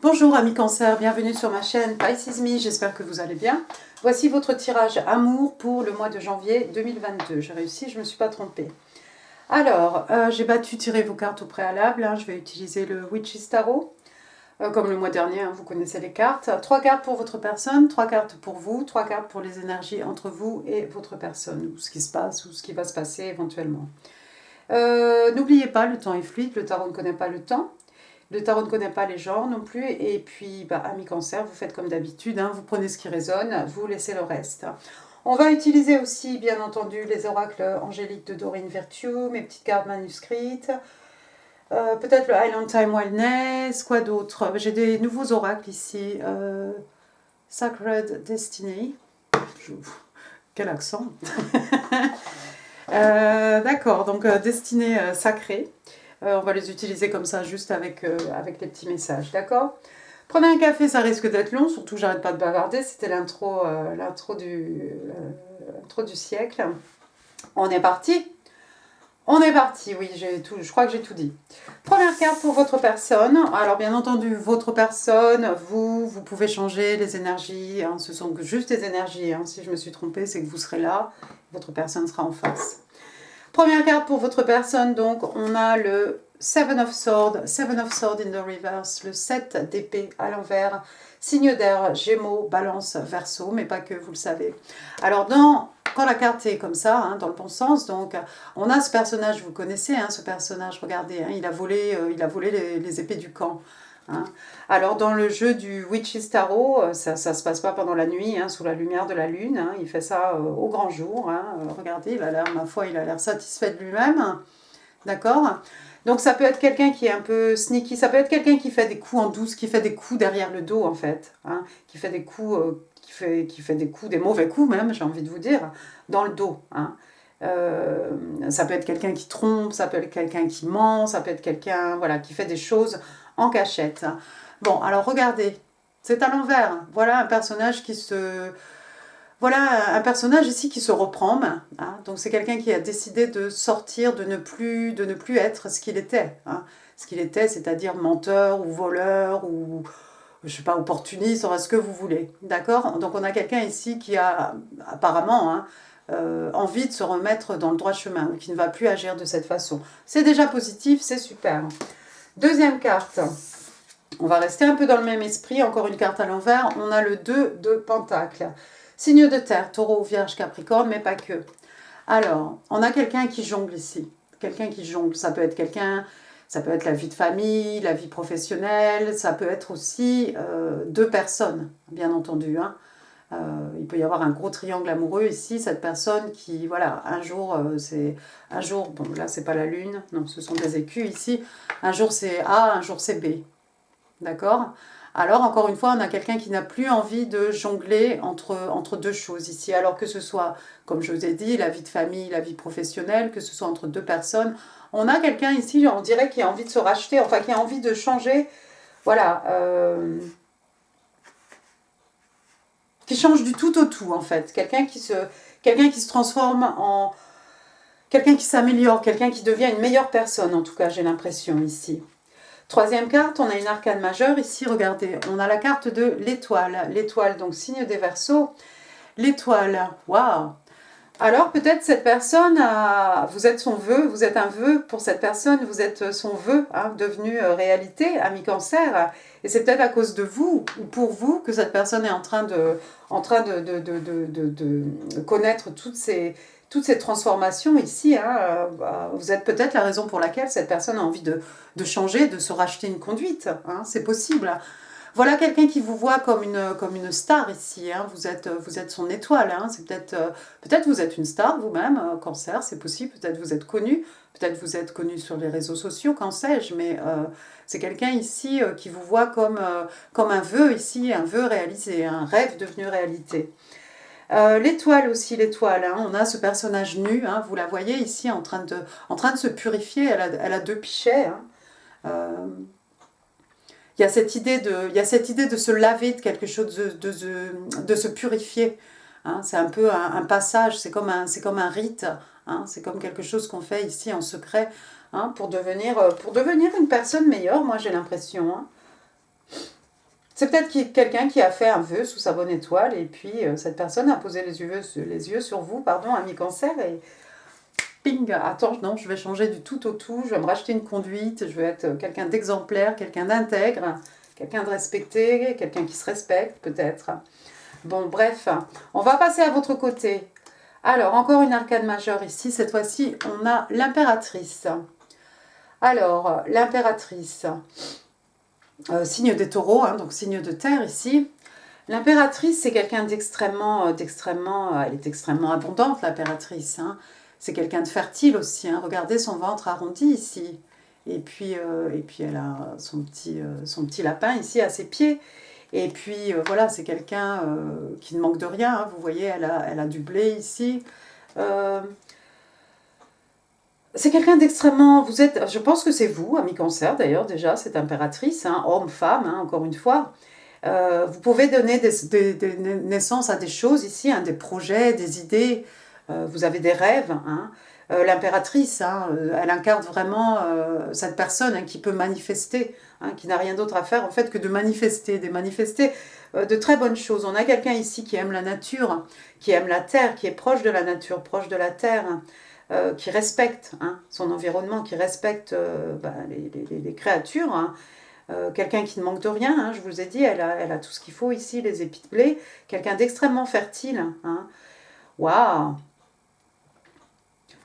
Bonjour amis Cancer, bienvenue sur ma chaîne Pisces Me, j'espère que vous allez bien. Voici votre tirage amour pour le mois de janvier 2022. J'ai réussi, je ne me suis pas trompée. Alors, j'ai battu tirer vos cartes au préalable, hein. Je vais utiliser le Witch's Tarot, comme le mois dernier, hein, vous connaissez les cartes. 3 cartes pour votre personne, 3 cartes pour vous, 3 cartes pour les énergies entre vous et votre personne, ou ce qui se passe, ou ce qui va se passer éventuellement. N'oubliez pas, le temps est fluide, le tarot ne connaît pas le temps. Le tarot ne connaît pas les genres non plus. Et puis, amis Cancer, vous faites comme d'habitude, hein, vous prenez ce qui résonne, vous laissez le reste. On va utiliser aussi, bien entendu, les oracles angéliques de Dorine Virtue, mes petites cartes manuscrites. Peut-être le Highland Time Wellness, quoi d'autre? J'ai des nouveaux oracles ici. Sacred Destiny. Quel accent. D'accord, donc destinée sacrée. On va les utiliser comme ça, juste avec les petits messages, d'accord? Prenez un café, ça risque d'être long, surtout j'arrête pas de bavarder, c'était l'intro du siècle. On est parti? On est parti, oui, je crois que j'ai tout dit. Première carte pour votre personne. Alors bien entendu, votre personne, vous pouvez changer les énergies, hein, ce sont juste des énergies, hein. Si je me suis trompée, c'est que vous serez là, votre personne sera en face. Première carte pour votre personne, donc on a le Seven of Swords in the reverse, le 7 d'épée à l'envers, signe d'air, Gémeaux, Balance, Verseau, mais pas que, vous le savez. Alors quand la carte est comme ça, hein, dans le bon sens, donc on a ce personnage, vous connaissez hein, ce personnage, regardez, hein, il a volé les épées du camp. Hein. Alors dans le jeu du Witch's Tarot, ça se passe pas pendant la nuit, hein, sous la lumière de la lune, hein, il fait ça au grand jour, hein, regardez, il a l'air, ma foi, il a l'air satisfait de lui-même, d'accord? Donc ça peut être quelqu'un qui est un peu sneaky, ça peut être quelqu'un qui fait des coups en douce, qui fait des coups derrière le dos en fait, hein, qui fait des coups, qui fait des coups, des mauvais coups même, j'ai envie de vous dire, dans le dos, hein. Ça peut être quelqu'un qui trompe, ça peut être quelqu'un qui ment, ça peut être quelqu'un voilà, qui fait des choses en cachette. Bon, alors regardez, c'est à l'envers. Voilà un personnage qui se... Voilà un personnage ici qui se reprend. Hein. Donc c'est quelqu'un qui a décidé de sortir, de ne plus être ce qu'il était. Hein. Ce qu'il était, c'est-à-dire menteur ou voleur ou... je sais pas, opportuniste, ce que vous voulez. D'accord? Donc on a quelqu'un ici qui a apparemment... Hein, envie de se remettre dans le droit chemin, ou qui ne va plus agir de cette façon. C'est déjà positif, c'est super. Deuxième carte, on va rester un peu dans le même esprit, encore une carte à l'envers, on a le 2 de Pentacle. Signe de terre, Taureau, Vierge, Capricorne, mais pas que. Alors, on a quelqu'un qui jongle ici, quelqu'un qui jongle, ça peut être quelqu'un... Ça peut être la vie de famille, la vie professionnelle, ça peut être aussi 2 personnes, bien entendu, hein. Il peut y avoir un gros triangle amoureux ici, cette personne qui, voilà, un jour, bon là c'est pas la lune, non, ce sont des écus ici, un jour c'est A, un jour c'est B, d'accord? Alors encore une fois, on a quelqu'un qui n'a plus envie de jongler entre 2 choses ici, alors que ce soit, comme je vous ai dit, la vie de famille, la vie professionnelle, que ce soit entre 2 personnes, on a quelqu'un ici, on dirait, qui a envie de se racheter, enfin qui a envie de changer, voilà, qui change du tout au tout en fait, quelqu'un qui se transforme en... quelqu'un qui s'améliore, quelqu'un qui devient une meilleure personne en tout cas, j'ai l'impression ici. Troisième carte, on a une arcane majeure ici, regardez, on a la carte de l'étoile, donc signe des Verseaux, l'étoile, waouh. Alors peut-être cette personne, vous êtes son vœu, vous êtes un vœu pour cette personne, vous êtes son vœu hein, devenu réalité, ami Cancer, et c'est peut-être à cause de vous ou pour vous que cette personne est en train de connaître toutes ces transformations ici. Hein, vous êtes peut-être la raison pour laquelle cette personne a envie de changer, de se racheter une conduite, hein, c'est possible. Voilà quelqu'un qui vous voit comme une star ici, hein. Vous êtes son étoile, hein. C'est peut-être vous êtes une star vous-même, Cancer, c'est possible, peut-être vous êtes connu, peut-être vous êtes connu sur les réseaux sociaux, qu'en sais-je, mais c'est quelqu'un ici qui vous voit comme un vœu ici, un vœu réalisé, un rêve devenu réalité. L'étoile aussi, l'étoile, hein, on a ce personnage nu, hein, vous la voyez ici en train de se purifier, elle a 2 pichets, hein. Il y a cette idée de se laver de quelque chose, de se purifier. Hein, c'est un peu un passage, c'est comme un rite, hein, c'est comme quelque chose qu'on fait ici en secret hein, pour devenir une personne meilleure, moi j'ai l'impression. Hein. C'est peut-être quelqu'un qui a fait un vœu sous sa bonne étoile et puis cette personne a posé les yeux sur vous, pardon, ami cancer, et ping, attends, non, je vais changer du tout au tout, je vais me racheter une conduite, je vais être quelqu'un d'exemplaire, quelqu'un d'intègre, quelqu'un de respecté, quelqu'un qui se respecte peut-être. Bon, bref, on va passer à votre côté. Alors, encore une arcane majeure ici, cette fois-ci, on a l'impératrice. Alors, l'impératrice, signe des taureaux, hein, donc signe de terre ici. L'impératrice, c'est quelqu'un d'extrêmement, elle est extrêmement abondante, l'impératrice. Hein. C'est quelqu'un de fertile aussi. Hein. Regardez son ventre arrondi ici. Et puis elle a son petit lapin ici à ses pieds. Et puis voilà, c'est quelqu'un qui ne manque de rien. Hein. Vous voyez, elle a du blé ici. C'est quelqu'un d'extrêmement... je pense que c'est vous, ami cancer d'ailleurs, déjà, cette impératrice, hein, homme, femme, hein, encore une fois. Vous pouvez donner des naissances à des choses ici, hein, des projets, des idées. Vous avez des rêves. Hein. L'impératrice, hein, elle incarne vraiment cette personne hein, qui peut manifester, hein, qui n'a rien d'autre à faire en fait que de manifester, de très bonnes choses. On a quelqu'un ici qui aime la nature, qui aime la terre, qui est proche de la nature, proche de la terre. Hein. Qui respecte hein, son environnement, qui respecte les créatures. Hein. Quelqu'un qui ne manque de rien, hein, je vous ai dit, elle a tout ce qu'il faut ici, les épis de blé. Quelqu'un d'extrêmement fertile. Hein. Waouh!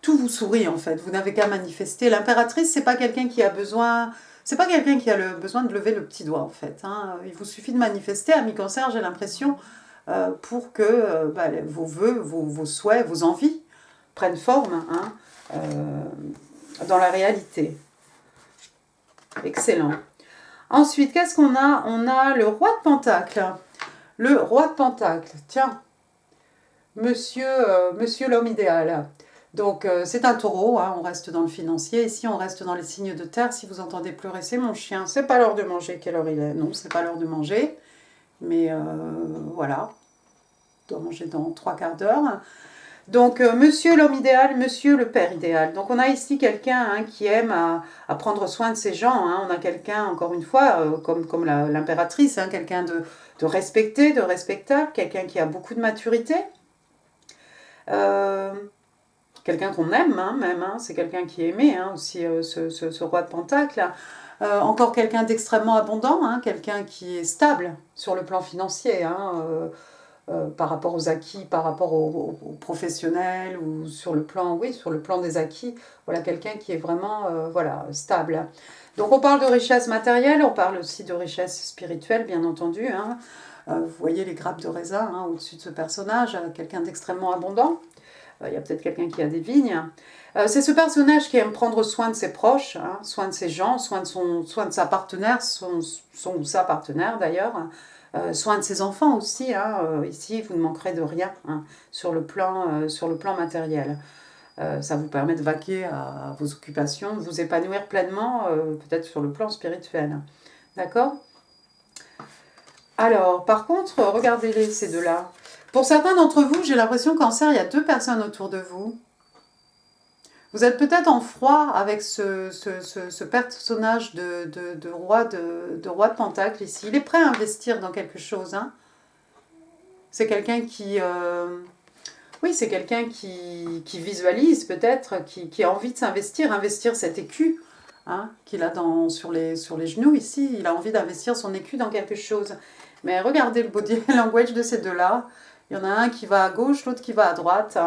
Tout vous sourit en fait, vous n'avez qu'à manifester. L'impératrice, c'est pas quelqu'un qui a besoin... C'est pas quelqu'un qui a besoin de lever le petit doigt en fait. Hein. Il vous suffit de manifester. Ami cancer, j'ai l'impression, pour que vos vœux, vos souhaits, vos envies prennent forme hein, dans la réalité. Excellent. Ensuite, qu'est-ce qu'on a? On a le roi de Pentacle. Le roi de Pentacle, tiens, monsieur l'homme idéal. Donc, c'est un taureau, hein, on reste dans le financier. Ici, on reste dans les signes de terre. Si vous entendez pleurer, c'est mon chien. C'est pas l'heure de manger. Quelle heure il est? Non, c'est pas l'heure de manger. Mais voilà, il doit manger dans 3/4 d'heure. Donc, monsieur l'homme idéal, monsieur le père idéal. Donc, on a ici quelqu'un hein, qui aime à prendre soin de ses gens. Hein. On a quelqu'un, encore une fois, comme l'impératrice, hein, quelqu'un de respecté, de respectable, quelqu'un qui a beaucoup de maturité. Quelqu'un qu'on aime, hein, même. Hein. C'est quelqu'un qui est aimé, hein, aussi, ce roi de Pentacle. Encore quelqu'un d'extrêmement abondant, hein, quelqu'un qui est stable sur le plan financier. Hein, par rapport aux acquis, par rapport aux professionnels ou sur le plan, oui, sur le plan des acquis, voilà quelqu'un qui est vraiment voilà, stable. Donc on parle de richesse matérielle, on parle aussi de richesse spirituelle, bien entendu. Hein. Vous voyez les grappes de raisin hein, au-dessus de ce personnage, quelqu'un d'extrêmement abondant. Il y a peut-être quelqu'un qui a des vignes. C'est ce personnage qui aime prendre soin de ses proches, hein, soin de ses gens, soin de sa partenaire, son ou sa partenaire d'ailleurs. Soin de ses enfants aussi. Hein. Ici, vous ne manquerez de rien hein, sur le plan matériel. Ça vous permet de vaquer à vos occupations, de vous épanouir pleinement, peut-être sur le plan spirituel. D'accord? Alors, par contre, regardez-les, ces deux-là. Pour certains d'entre vous, j'ai l'impression qu'en cancer, il y a 2 personnes autour de vous. Vous êtes peut-être en froid avec ce personnage de roi de Pentacle ici. Il est prêt à investir dans quelque chose. Hein. C'est quelqu'un qui... oui, c'est quelqu'un qui visualise peut-être, qui a envie de investir cet écu hein, qu'il a sur les genoux ici. Il a envie d'investir son écu dans quelque chose. Mais regardez le body language de ces deux-là. Il y en a un qui va à gauche, l'autre qui va à droite.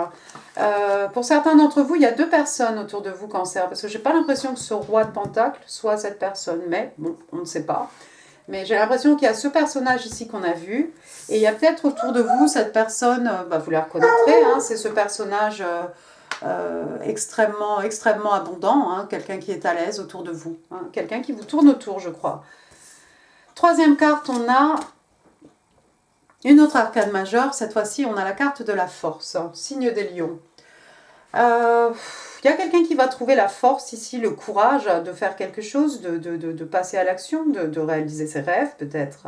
Pour certains d'entre vous, il y a 2 personnes autour de vous, cancer. Parce que je n'ai pas l'impression que ce roi de Pentacle soit cette personne. Mais bon, on ne sait pas. Mais j'ai l'impression qu'il y a ce personnage ici qu'on a vu. Et il y a peut-être autour de vous cette personne, vous la reconnaîtrez. Hein, c'est ce personnage extrêmement abondant. Hein, quelqu'un qui est à l'aise autour de vous. Hein, quelqu'un qui vous tourne autour, je crois. Troisième carte, on a... une autre arcane majeure, cette fois-ci, on a la carte de la force, hein, signe des lions. Il y a quelqu'un qui va trouver la force ici, le courage de faire quelque chose, de passer à l'action, de réaliser ses rêves peut-être.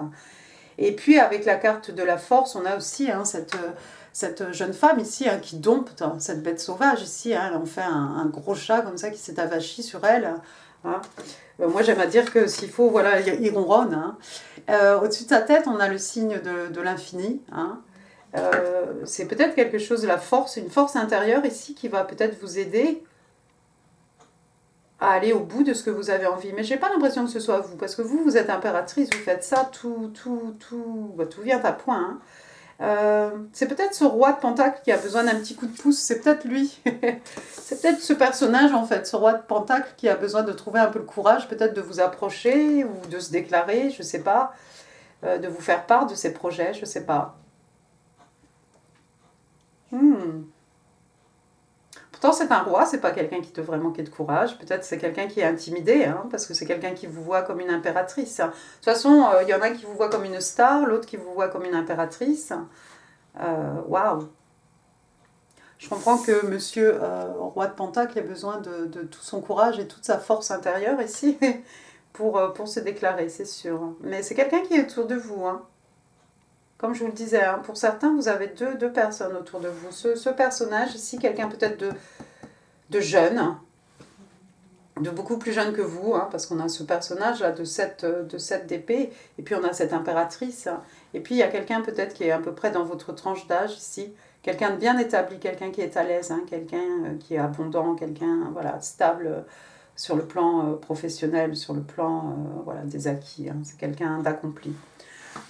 Et puis avec la carte de la force, on a aussi hein, cette jeune femme ici hein, qui dompte cette bête sauvage ici. Hein, elle en fait un gros chat comme ça qui s'est avachi sur elle. Hein. Moi, j'aime à dire que s'il faut, voilà, il ronronne. Hein. Au-dessus de sa tête, on a le signe de l'infini. Hein. C'est peut-être quelque chose de la force, une force intérieure ici qui va peut-être vous aider à aller au bout de ce que vous avez envie. Mais j'ai pas l'impression que ce soit vous, parce que vous êtes impératrice, vous faites ça, tout vient à point. Hein. C'est peut-être ce roi de Pentacle qui a besoin d'un petit coup de pouce, c'est peut-être lui. C'est peut-être ce personnage en fait, ce roi de Pentacle qui a besoin de trouver un peu le courage, peut-être de vous approcher ou de se déclarer, je sais pas, de vous faire part de ses projets, je sais pas. Hmm. Pourtant, c'est un roi, c'est pas quelqu'un qui devrait manquer de courage. Peut-être c'est quelqu'un qui est intimidé, hein, parce que c'est quelqu'un qui vous voit comme une impératrice. De toute façon, il y en a qui vous voient comme une star, l'autre qui vous voit comme une impératrice. Waouh! Je comprends que monsieur roi de Pentacle ait besoin de tout son courage et toute sa force intérieure ici pour se déclarer, c'est sûr. Mais c'est quelqu'un qui est autour de vous. Hein. Comme je vous le disais, hein, pour certains, vous avez deux personnes autour de vous. Ce personnage ici, quelqu'un peut-être de jeune, de beaucoup plus jeune que vous, hein, parce qu'on a ce personnage là de 7 d'épée, et puis on a cette impératrice, hein, et puis il y a quelqu'un peut-être qui est à peu près dans votre tranche d'âge ici, quelqu'un de bien établi, quelqu'un qui est à l'aise, hein, quelqu'un qui est abondant, quelqu'un voilà, stable sur le plan professionnel, sur le plan voilà, des acquis, hein, c'est quelqu'un d'accompli.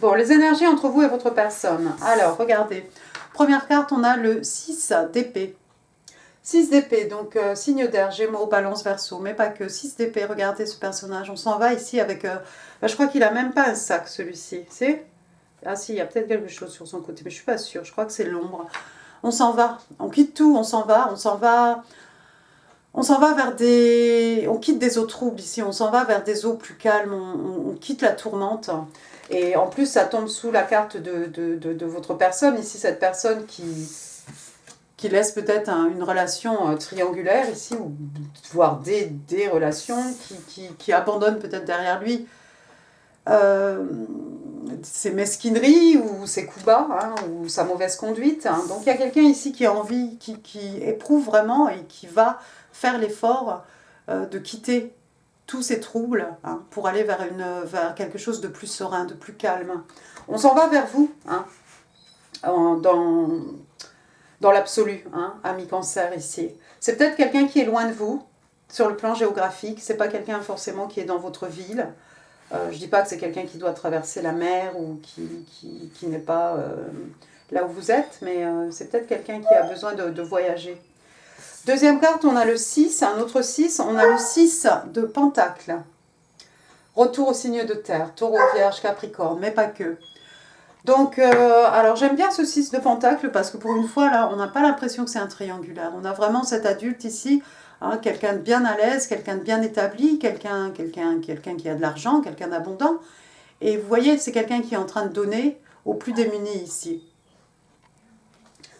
Bon, les énergies entre vous et votre personne. Alors, regardez, première carte, on a le 6 d'épée. 6 d'épée, donc signe d'air, Gémeaux, Balance, Verseau, mais pas que. 6 d'épée, regardez ce personnage. On s'en va ici avec... je crois qu'il a même pas un sac, celui-ci. C'est Ah si, il y a peut-être quelque chose sur son côté, mais je suis pas sûre. Je crois que c'est l'ombre. On s'en va. On quitte tout, on s'en va. On s'en va vers des... On quitte des eaux troubles ici. On s'en va vers des eaux plus calmes. On quitte la tourmente. Et en plus, ça tombe sous la carte de votre personne. Ici, cette personne qui laisse peut-être une relation triangulaire ici, ou voire des relations, qui abandonne peut-être derrière lui ses mesquineries ou ses coups bas, hein, ou sa mauvaise conduite. Hein. Donc il y a quelqu'un ici qui a envie, qui éprouve vraiment et qui va faire l'effort de quitter tous ces troubles hein, pour aller vers quelque chose de plus serein, de plus calme. On s'en va vers vous, hein, dans l'absolu, hein, ami Cancer ici. C'est peut-être quelqu'un qui est loin de vous, sur le plan géographique, c'est pas quelqu'un forcément qui est dans votre ville. Je dis pas que c'est quelqu'un qui doit traverser la mer ou qui n'est pas là où vous êtes, mais c'est peut-être quelqu'un qui a besoin de voyager. Deuxième carte, on a le 6, un autre 6, on a le 6 de Pentacle. Retour au signe de terre, Taureau, Vierge, Capricorne, mais pas que. Donc, alors j'aime bien ce 6 de Pentacle parce que pour une fois, là, on n'a pas l'impression que c'est un triangulaire. On a vraiment cet adulte ici, hein, quelqu'un de bien à l'aise, quelqu'un de bien établi, quelqu'un qui a de l'argent, quelqu'un d'abondant. Et vous voyez, c'est quelqu'un qui est en train de donner aux plus démunis ici.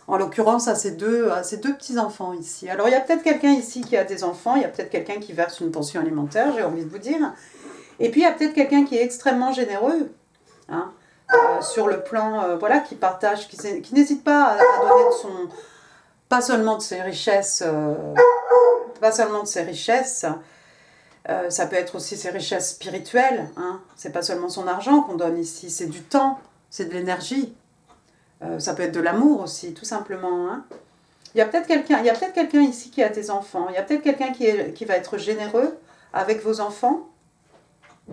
En l'occurrence, à ces deux petits-enfants ici. Alors, il y a peut-être quelqu'un ici qui a des enfants, il y a peut-être quelqu'un qui verse une pension alimentaire, j'ai envie de vous dire. Et puis, il y a peut-être quelqu'un qui est extrêmement généreux, hein, sur le plan, voilà, qui partage, qui n'hésite pas à donner de son... Pas seulement de ses richesses, ça peut être aussi ses richesses spirituelles. Hein. C'est pas seulement son argent qu'on donne ici, c'est du temps, c'est de l'énergie. Ça peut être de l'amour aussi, tout simplement. Hein. Il y a peut-être quelqu'un ici qui a des enfants. Il y a peut-être quelqu'un qui va être généreux avec vos enfants.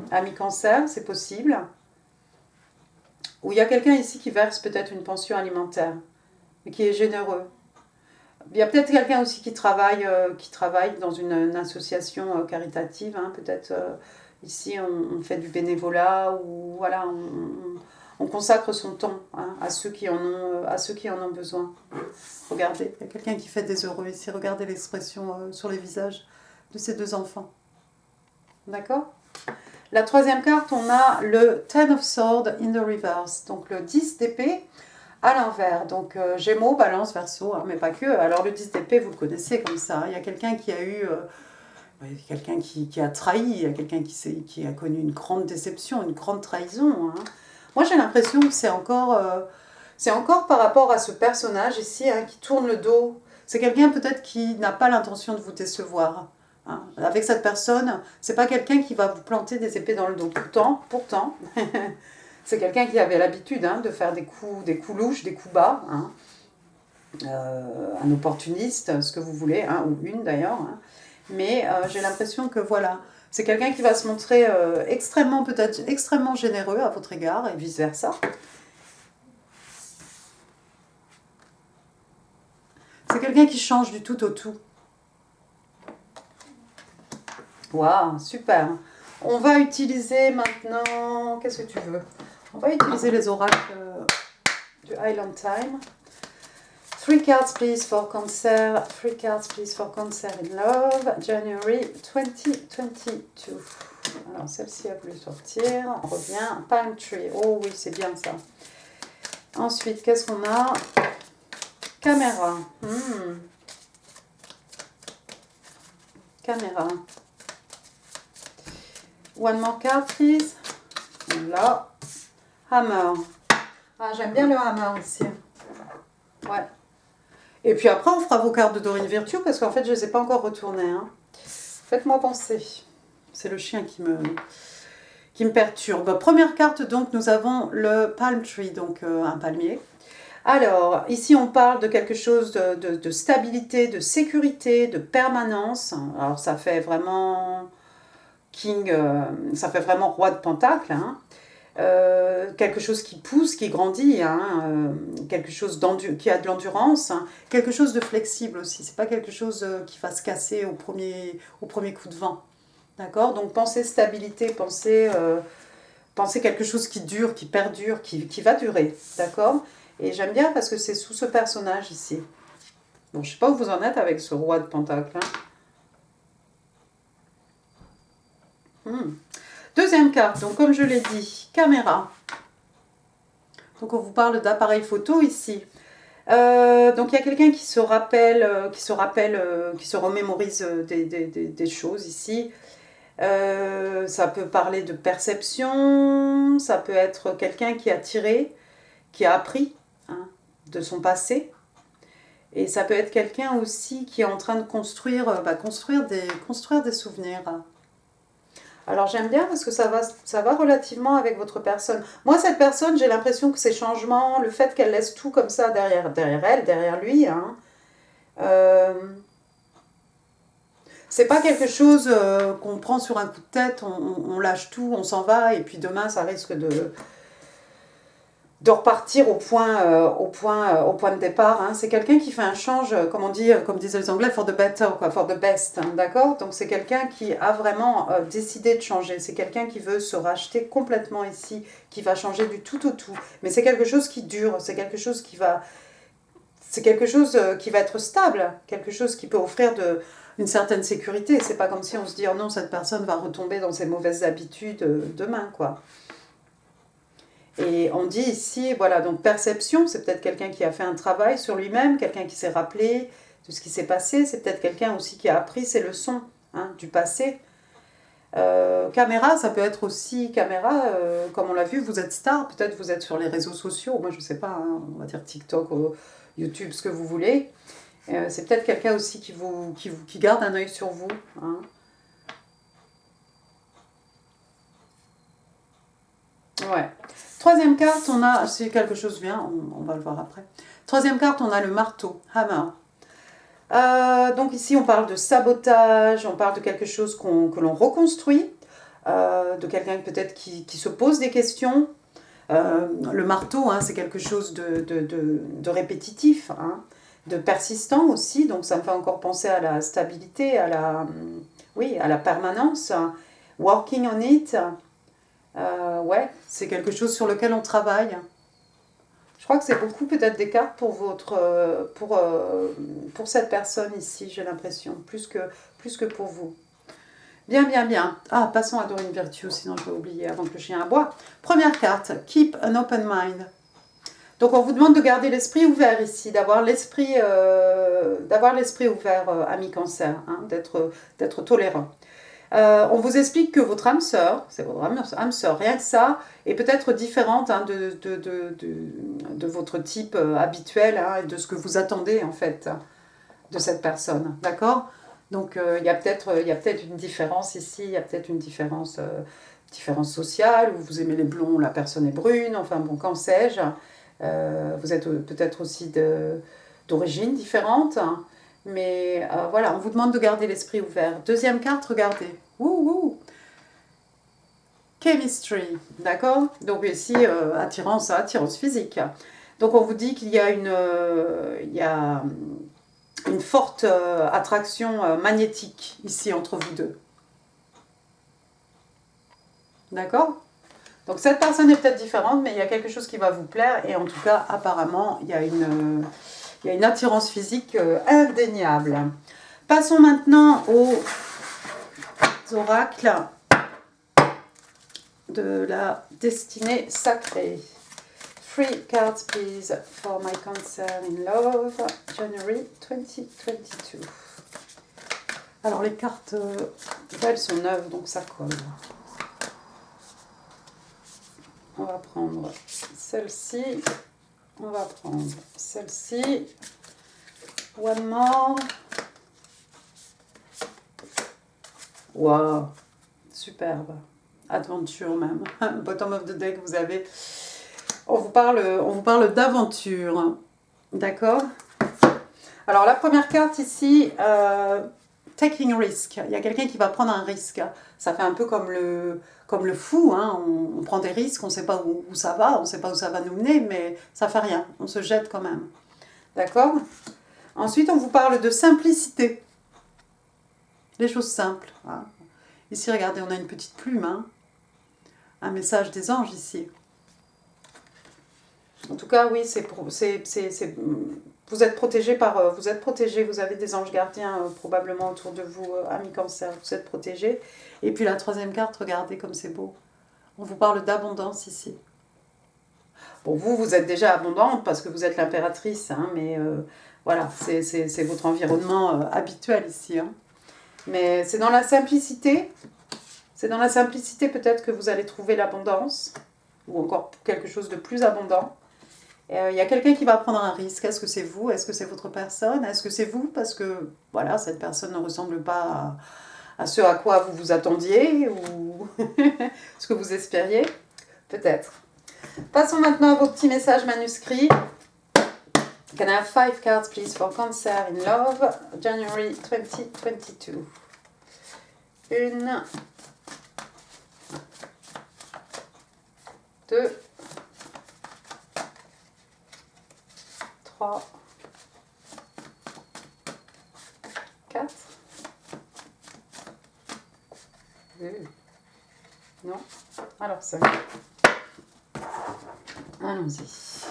Ami Cancer, c'est possible. Ou il y a quelqu'un ici qui verse peut-être une pension alimentaire, mais qui est généreux. Il y a peut-être quelqu'un aussi qui travaille dans une association caritative. Hein. Peut-être ici on fait du bénévolat ou voilà, on consacre son temps hein, à ceux qui en ont besoin. Regardez, il y a quelqu'un qui fait des heureux ici. Regardez l'expression sur les visages de ces deux enfants. D'accord ? La troisième carte, on a le Ten of Swords in the reverse, donc le 10 d'épée à l'envers. Donc Gémeaux, Balance, Verseau, hein, mais pas que. Alors le 10 d'épée, vous le connaissez comme ça. Il y a quelqu'un qui a eu... quelqu'un qui a trahi, il y a quelqu'un qui a connu une grande déception, une grande trahison. Hein. Moi, j'ai l'impression que c'est encore par rapport à ce personnage ici hein, qui tourne le dos. C'est quelqu'un peut-être qui n'a pas l'intention de vous décevoir. Hein. Avec cette personne, c'est pas quelqu'un qui va vous planter des épées dans le dos. Pourtant, c'est quelqu'un qui avait l'habitude hein, de faire des coups louches, des coups bas. Hein. Un opportuniste, ce que vous voulez, hein, ou une d'ailleurs. Hein. Mais j'ai l'impression que voilà, c'est quelqu'un qui va se montrer peut-être extrêmement généreux à votre égard et vice-versa. C'est quelqu'un qui change du tout au tout. Waouh, super. On va utiliser maintenant... Qu'est-ce que tu veux? On va utiliser les oracles du Highland Time. 3 cards please for Cancer. 3 cards please for Cancer in Love. January 2022. Alors celle-ci a voulu sortir. On revient. Palm Tree. Oh oui, c'est bien ça. Ensuite, qu'est-ce qu'on a? Caméra. Caméra. One more card, please. Là. Hammer. Ah, j'aime bien le hammer ici. Ouais. Et puis après, on fera vos cartes de Dorine Virtue parce qu'en fait, je ne les ai pas encore retournées. Hein. Faites-moi penser. C'est le chien qui me perturbe. Première carte, donc, nous avons le Palm Tree, donc un palmier. Alors, ici, on parle de quelque chose de stabilité, de sécurité, de permanence. Alors, ça fait vraiment ça fait vraiment roi de pentacle. Hein. Quelque chose qui pousse, qui grandit, hein, quelque chose qui a de l'endurance, hein, quelque chose de flexible aussi. C'est pas quelque chose qui va se casser au premier coup de vent. D'accord? Donc, pensez stabilité, pensez quelque chose qui dure, qui perdure, qui va durer. D'accord? Et j'aime bien parce que c'est sous ce personnage ici. Bon, je sais pas où vous en êtes avec ce roi de pentacle. Hein. Deuxième carte, donc comme je l'ai dit, caméra. Donc on vous parle d'appareil photo ici. Donc il y a quelqu'un qui se remémorise des choses ici. Ça peut parler de perception, ça peut être quelqu'un qui a tiré, qui a appris hein, de son passé. Et ça peut être quelqu'un aussi qui est en train de construire des souvenirs. Alors j'aime bien parce que ça va relativement avec votre personne. Moi, cette personne, j'ai l'impression que ces changements, le fait qu'elle laisse tout comme ça derrière elle, derrière lui, hein, c'est pas quelque chose qu'on prend sur un coup de tête, on lâche tout, on s'en va, et puis demain, ça risque de repartir au point de départ. Hein. C'est quelqu'un qui fait un change, comme disaient les Anglais, for the better, quoi, for the best, hein, d'accord? Donc c'est quelqu'un qui a vraiment décidé de changer. C'est quelqu'un qui veut se racheter complètement ici, qui va changer du tout au tout. Mais c'est quelque chose qui dure, c'est quelque chose qui va être stable, quelque chose qui peut offrir une certaine sécurité. C'est pas comme si on se dit, oh non, cette personne va retomber dans ses mauvaises habitudes demain, quoi. Et on dit ici, voilà, donc perception, c'est peut-être quelqu'un qui a fait un travail sur lui-même, quelqu'un qui s'est rappelé de ce qui s'est passé, c'est peut-être quelqu'un aussi qui a appris ses leçons hein, du passé. Caméra, ça peut être aussi comme on l'a vu, vous êtes star, peut-être vous êtes sur les réseaux sociaux, moi je ne sais pas, hein, on va dire TikTok, YouTube, ce que vous voulez. C'est peut-être quelqu'un aussi qui garde un œil sur vous. Hein. Ouais. Troisième carte, on a, si quelque chose vient, on va le voir après. Troisième carte, on a le marteau, hammer. Donc ici, on parle de sabotage, on parle de quelque chose que l'on reconstruit, de quelqu'un peut-être qui se pose des questions. Le marteau, hein, c'est quelque chose de répétitif, hein, de persistant aussi, donc ça me fait encore penser à la stabilité, à la permanence. Working on it. Ouais, c'est quelque chose sur lequel on travaille. Je crois que c'est beaucoup peut-être des cartes pour cette personne ici, j'ai l'impression, plus que pour vous. Bien, bien, bien. Ah, passons à Dorine Virtue, sinon je vais oublier avant que le chien aboie. Première carte, keep an open mind. Donc on vous demande de garder l'esprit ouvert ici, d'avoir l'esprit ouvert, ami Cancer, hein, d'être tolérant. On vous explique que votre âme sœur, c'est votre âme sœur, rien que ça, est peut-être différente hein, de votre type habituel hein, et de ce que vous attendez en fait de cette personne, d'accord? Donc il y a peut-être une différence ici, il y a peut-être une différence, différence sociale, où vous aimez les blonds, la personne est brune, enfin bon, qu'en sais-je. Vous êtes peut-être aussi d'origine différente, hein. Mais voilà, on vous demande de garder l'esprit ouvert. Deuxième carte, regardez. Ouh, chemistry, d'accord? Donc ici, attirance physique. Donc on vous dit qu'il y a une forte attraction magnétique ici entre vous deux. D'accord? Donc cette personne est peut-être différente, mais il y a quelque chose qui va vous plaire. Et en tout cas, apparemment, il y a une attirance physique indéniable. Passons maintenant aux oracles de la destinée sacrée. 3 cards, please, for my Cancer in love, January 2022. Alors les cartes, elles sont neuves, donc ça colle. On va prendre celle-ci. On va prendre celle-ci. One more. Wow, superbe. Adventure même. Bottom of the deck, vous avez... On vous parle d'aventure. D'accord? Alors la première carte ici, taking risk. Il y a quelqu'un qui va prendre un risque. Ça fait un peu comme le fou, hein. On prend des risques, on ne sait pas où ça va, on ne sait pas où ça va nous mener, mais ça ne fait rien, on se jette quand même. D'accord? Ensuite, on vous parle de simplicité. Les choses simples. Hein. Ici, regardez, on a une petite plume. Hein. Un message des anges ici. En tout cas, oui, vous êtes protégé vous êtes protégé, vous avez des anges gardiens probablement autour de vous, amis Cancer, vous êtes protégés. Et puis la troisième carte, regardez comme c'est beau. On vous parle d'abondance ici. Bon, vous êtes déjà abondante parce que vous êtes l'impératrice, hein, mais voilà, c'est votre environnement habituel ici. Hein. Mais c'est dans la simplicité, peut-être que vous allez trouver l'abondance, ou encore quelque chose de plus abondant. Il y a quelqu'un qui va prendre un risque. Est-ce que c'est vous? Est-ce que c'est votre personne? Est-ce que c'est vous? Parce que voilà, cette personne ne ressemble pas à ce à quoi vous vous attendiez ou ce que vous espériez. Peut-être. Passons maintenant à vos petits messages manuscrits. Can I have 5 cards, please, for Cancer in love, January 2022? 1, 2, 3, 4. Non. Alors 5. Allons-y.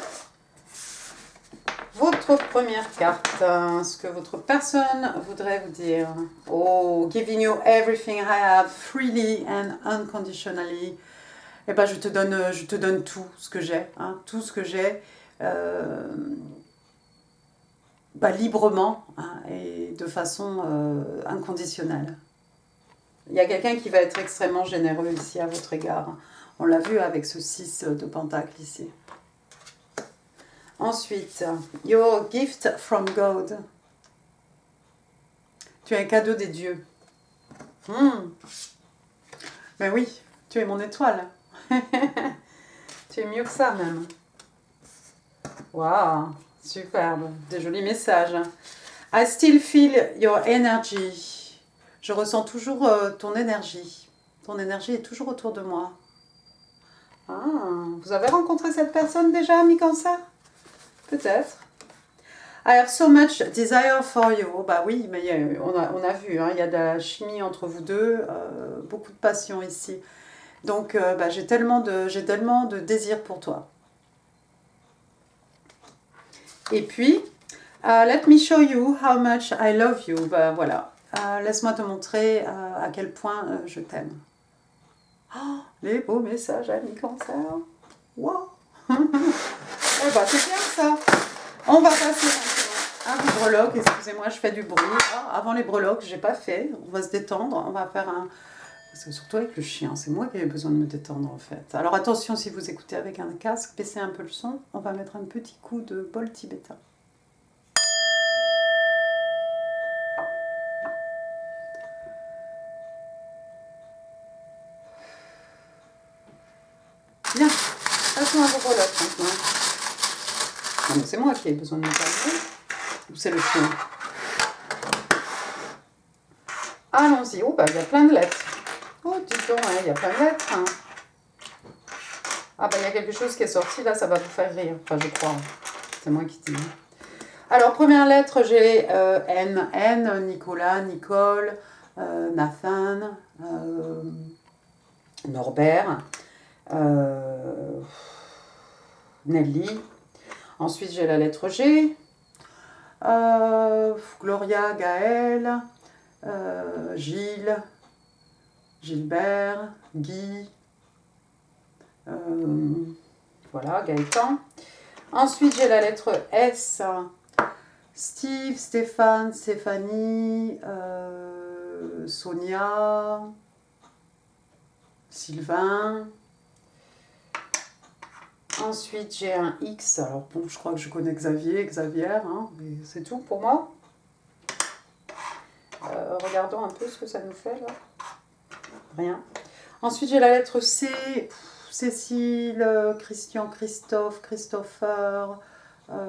Votre première carte, ce que votre personne voudrait vous dire. Oh, giving you everything I have freely and unconditionally. Eh ben, je te donne tout ce que j'ai, hein, tout ce que j'ai, librement, hein, et de façon inconditionnelle. Il y a quelqu'un qui va être extrêmement généreux ici à votre égard. On l'a vu avec ce 6 de pentacle ici. Ensuite, your gift from God. Tu es un cadeau des dieux. Ben oui, tu es mon étoile. Tu es mieux que ça même. Waouh, superbe. Des jolis messages. I still feel your energy. Je ressens toujours ton énergie. Ton énergie est toujours autour de moi. Ah, vous avez rencontré cette personne déjà, ami Cancer? Peut-être. I have so much desire for you. Bah oui, mais on a vu, hein, il y a de la chimie entre vous deux, beaucoup de passion ici. Donc j'ai tellement de désir pour toi. Et puis, let me show you how much I love you. Bah voilà, laisse-moi te montrer à quel point je t'aime. Oh, les beaux messages, ami Cancer. Wow. Eh ben, c'est bien ça. On va passer maintenant à vos breloques. Excusez-moi, je fais du bruit. Ah, avant les breloques, j'ai pas fait. On va se détendre. On va faire un... Parce que surtout avec le chien, c'est moi qui avais besoin de me détendre en fait. Alors attention, si vous écoutez avec un casque, baissez un peu le son. On va mettre un petit coup de bol tibétain. Passons à vos breloques maintenant. Non, mais c'est moi qui ai besoin de me calmer. Ou c'est le chien? Allons-y. Oh, bah, il y a plein de lettres. Oh, dis donc, hein, il y a plein de lettres. Hein. Ah, bah, il y a quelque chose qui est sorti, là, ça va vous faire rire. Enfin, je crois. C'est moi qui dis. Alors, première lettre, j'ai N. N, Nicolas, Nicole, Nathan, Norbert, Nelly. Ensuite, j'ai la lettre G. Gloria, Gaël, Gilles, Gilbert, Guy, voilà, Gaëtan. Ensuite, j'ai la lettre S. Steve, Stéphane, Stéphanie, Sonia, Sylvain. Ensuite, j'ai un X. Alors bon, je crois que je connais Xavier, hein, mais c'est tout pour moi. Regardons un peu ce que ça nous fait là. Rien. Ensuite, j'ai la lettre C. Cécile, Christian, Christophe, Christopher,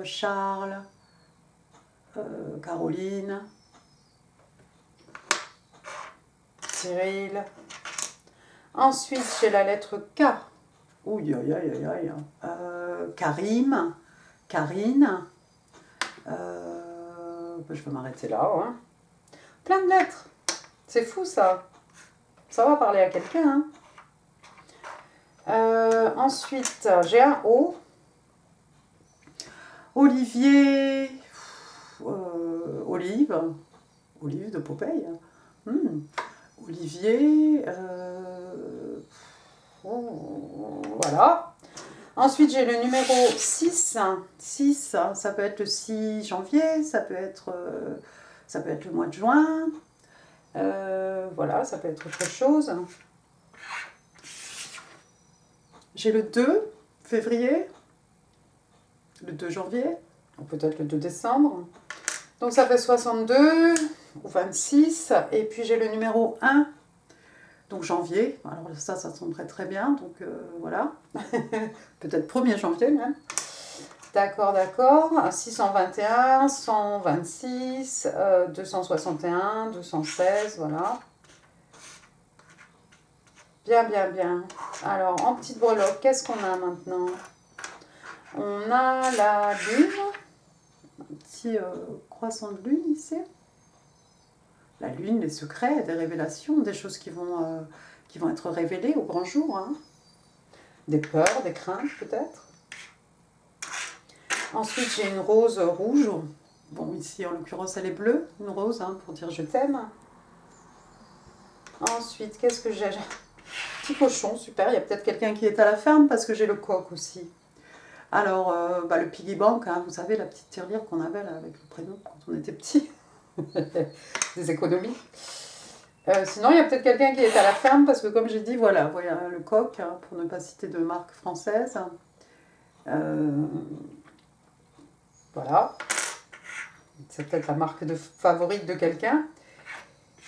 Charles, Caroline, Cyril. Ensuite, j'ai la lettre K. Ouh, Karim, Karine. Je vais m'arrêter là. Hein. Plein de lettres. C'est fou ça. Ça va parler à quelqu'un. Hein. Ensuite, j'ai un O. Olivier. Olive de Popeye. Olivier. Voilà. Ensuite, j'ai le numéro 6. 6, ça peut être le 6 janvier, ça peut être le mois de juin. Voilà, ça peut être autre chose. J'ai le 2 février, le 2 janvier, ou peut-être le 2 décembre. Donc ça fait 62 ou 26. Et puis j'ai le numéro 1. Donc janvier, alors ça semblerait très bien, donc voilà, peut-être 1er janvier même. D'accord, 621, 126, 261, 216, voilà. Bien. Alors, en petite breloque, qu'est-ce qu'on a maintenant? On a la lune, un petit croissant de lune ici. La lune, les secrets, des révélations, des choses qui vont être révélées au grand jour. Hein. Des peurs, des craintes peut-être. Ensuite, j'ai une rose rouge. Bon, ici, en l'occurrence, elle est bleue, une rose, hein, pour dire je t'aime. Ensuite, qu'est-ce que j'ai? Petit cochon, super. Il y a peut-être quelqu'un qui est à la ferme parce que j'ai le coq aussi. Alors, le piggy bank, hein, vous savez, la petite tirelire qu'on avait là, avec le prénom quand on était petit. Des économies. Sinon, il y a peut-être quelqu'un qui est à la ferme parce que, comme j'ai dit, voilà le coq, hein, pour ne pas citer de marque française. Voilà. C'est peut-être la marque favorite de quelqu'un.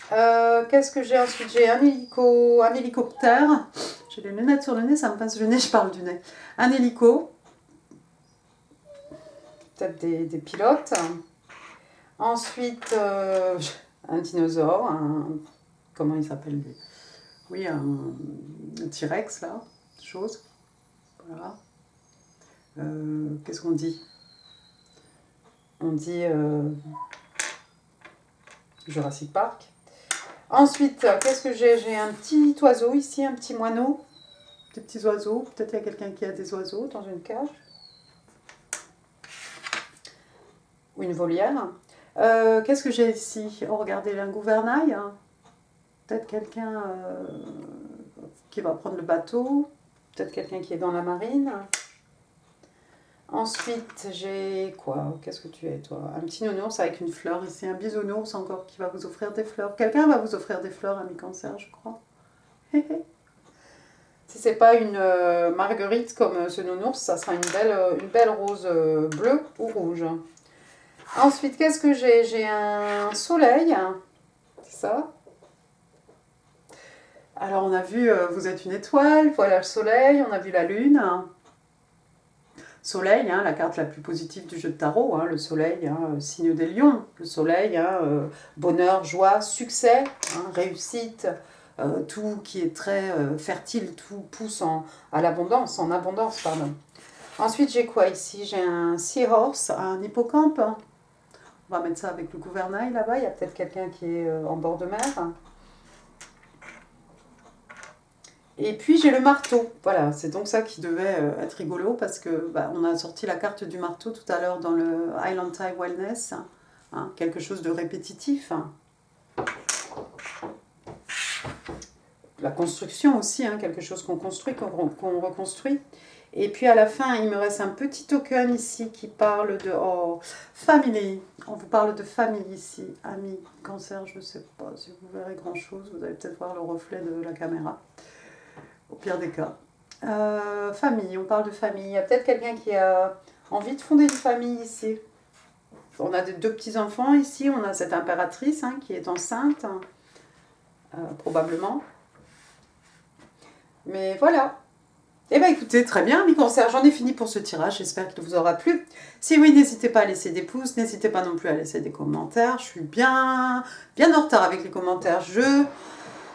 Qu'est-ce que j'ai ensuite? J'ai un hélicoptère. J'ai les lunettes sur le nez, ça me passe le nez, je parle du nez. Un hélico. Peut-être des pilotes. Ensuite, un dinosaure. Comment il s'appelle lui? Oui, un T-Rex, là. Chose. Voilà. Qu'est-ce qu'on dit? On dit Jurassic Park. Ensuite, qu'est-ce que j'ai? J'ai un petit oiseau ici, un petit moineau. Des petits oiseaux. Peut-être qu'il y a quelqu'un qui a des oiseaux dans une cage. Ou une volière. Qu'est-ce que j'ai ici? Oh, regardez, un gouvernail. Hein. Peut-être quelqu'un qui va prendre le bateau. Peut-être quelqu'un qui est dans la marine. Ensuite, j'ai quoi? Qu'est-ce que tu es, toi? Un petit nounours avec une fleur ici, un bisounours encore qui va vous offrir des fleurs. Quelqu'un va vous offrir des fleurs à mi-cancer, je crois. Si c'est pas une marguerite comme ce nounours, ça sera une belle rose bleue ou rouge. Ensuite, qu'est-ce que j'ai? J'ai un soleil, c'est ça? Alors, on a vu, vous êtes une étoile, voilà le soleil, on a vu la lune. Soleil, hein, la carte la plus positive du jeu de tarot, hein, le soleil, hein, signe des lions, le soleil, hein, bonheur, joie, succès, hein, réussite, tout qui est très fertile, tout pousse à l'abondance, en abondance, pardon. Ensuite, j'ai quoi ici? J'ai un seahorse, un hippocampe. On va mettre ça avec le gouvernail là-bas, il y a peut-être quelqu'un qui est en bord de mer. Et puis j'ai le marteau, voilà, c'est donc ça qui devait être rigolo parce que on a sorti la carte du marteau tout à l'heure dans le Island Thai Wellness, hein, quelque chose de répétitif. Hein. La construction aussi, hein, quelque chose qu'on construit, qu'on reconstruit. Et puis à la fin, il me reste un petit token ici qui parle de family. On vous parle de famille ici, amis, cancer, je ne sais pas si vous verrez grand chose, vous allez peut-être voir le reflet de la caméra. Au pire des cas. Famille, on parle de famille. Il y a peut-être quelqu'un qui a envie de fonder une famille ici. On a deux petits-enfants ici. On a cette impératrice hein, qui est enceinte, probablement. Mais voilà. Eh bien écoutez, très bien, mes cancers, j'en ai fini pour ce tirage. J'espère qu'il vous aura plu. Si oui, n'hésitez pas à laisser des pouces. N'hésitez pas non plus à laisser des commentaires. Je suis bien en retard avec les commentaires.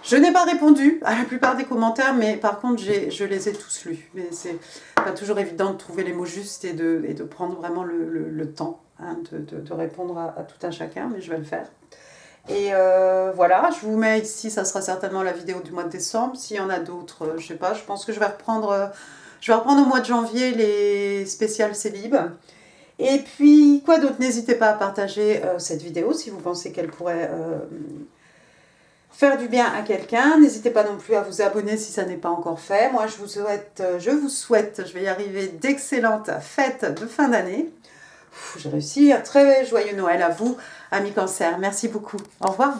Je n'ai pas répondu à la plupart des commentaires, mais par contre, je les ai tous lus. Mais c'est pas toujours évident de trouver les mots justes et de prendre vraiment le temps hein, de répondre à tout un chacun, mais je vais le faire. Et voilà, je vous mets ici, ça sera certainement la vidéo du mois de décembre. S'il y en a d'autres, je sais pas, je pense que je vais reprendre au mois de janvier les spéciales célib. Et puis, quoi d'autre? N'hésitez pas à partager cette vidéo si vous pensez qu'elle pourrait... faire du bien à quelqu'un. N'hésitez pas non plus à vous abonner si ça n'est pas encore fait. Moi, je vous souhaite, je vais y arriver, d'excellentes fêtes de fin d'année. J'ai réussi. Un très joyeux Noël à vous, amis Cancer. Merci beaucoup. Au revoir.